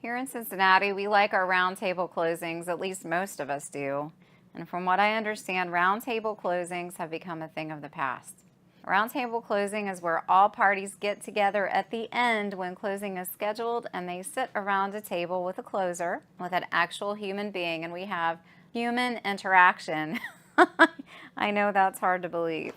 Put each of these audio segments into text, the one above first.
Here in Cincinnati, we like our roundtable closings, at least most of us do. And from what I understand, roundtable closings have become a thing of the past. Roundtable closing is where all parties get together at the end when closing is scheduled, and they sit around a table with a closer, with an actual human being, and we have human interaction. I know that's hard to believe.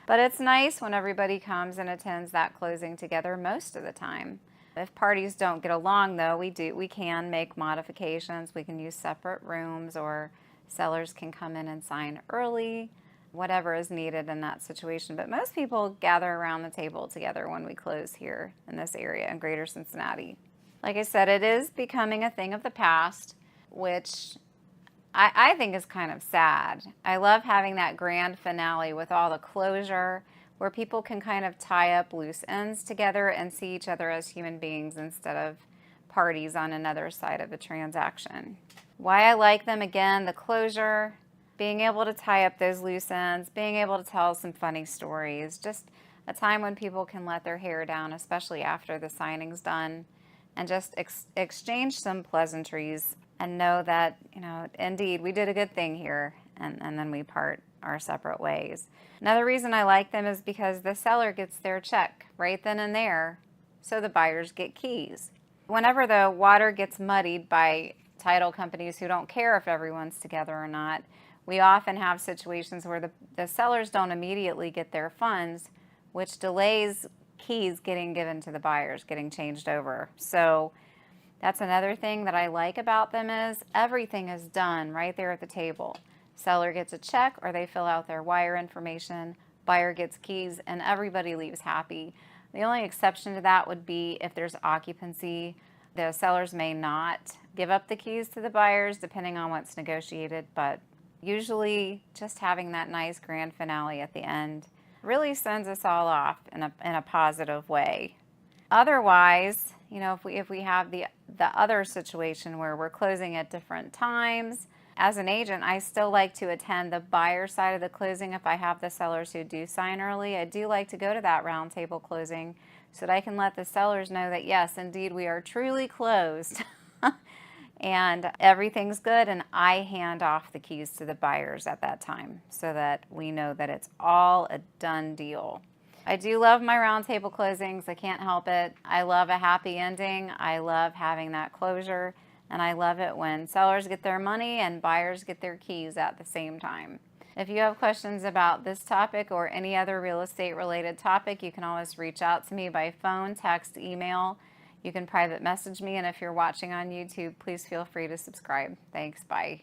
But it's nice when everybody comes and attends that closing together most of the time. If parties don't get along, though, we can make modifications. We can use separate rooms, or sellers can come in and sign early, whatever is needed in that situation. But most people gather around the table together when we close here in this area in Greater Cincinnati. Like I said, it is becoming a thing of the past, which I think is kind of sad. I love having that grand finale with all the closure, where people can kind of tie up loose ends together and see each other as human beings instead of parties on another side of a transaction. Why I like them, again, the closure, being able to tie up those loose ends, being able to tell some funny stories, just a time when people can let their hair down, especially after the signing's done, and just exchange some pleasantries and know that, indeed, we did a good thing here, and then we part our separate ways. Another reason I like them is because the seller gets their check right then and there, so the buyers get keys. Whenever the water gets muddied by title companies who don't care if everyone's together or not, we often have situations where the sellers don't immediately get their funds, which delays keys getting given to the buyers, getting changed over. So that's another thing that I like about them, is everything is done right there at the table. Seller gets a check, or they fill out their wire information, buyer gets keys, and everybody leaves happy. The only exception to that would be if there's occupancy. The sellers may not give up the keys to the buyers depending on what's negotiated, but usually just having that nice grand finale at the end really sends us all off in a positive way. Otherwise, if we have the other situation where we're closing at different times, as an agent, I still like to attend the buyer side of the closing. If I have the sellers who do sign early, I do like to go to that roundtable closing so that I can let the sellers know that, yes, indeed, we are truly closed and everything's good, and I hand off the keys to the buyers at that time so that we know that it's all a done deal. I do love my roundtable closings. I can't help it. I love a happy ending. I love having that closure. And I love it when sellers get their money and buyers get their keys at the same time. If you have questions about this topic or any other real estate related topic, you can always reach out to me by phone, text, email. You can private message me. And if you're watching on YouTube, please feel free to subscribe. Thanks. Bye.